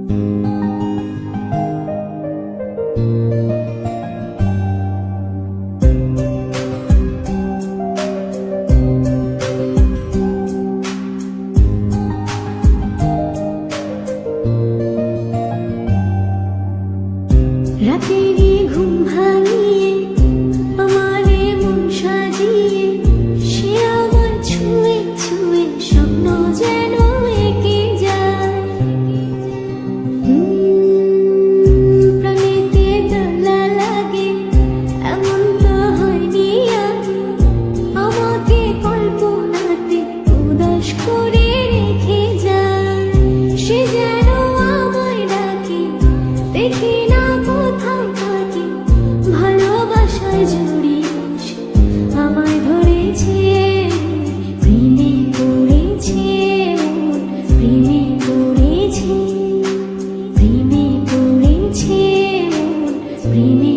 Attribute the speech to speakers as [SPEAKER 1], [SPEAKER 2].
[SPEAKER 1] রাতেরই ঘুম ভাঙিয়ে আমারে মন সাজিয়ে সে আমার ছুঁয়ে ছুঁয়ে স্বপ্ন যেন এঁকে যায়। প্রাণীতে দোলা লাগে এমন তো হয়নি আগে, আমাকে কল্পনাতে উদাস করে রেখে যায়। সে যেন আমায় ডাকে, দেখি না কোথায় থাকি, ভালোবাসায় জড়িয়ে আমায় ধরেছে, প্রেমে পড়েছে মন, প্রেমে পড়েছে, প্রেমে পড়েছে মন, প্রেমে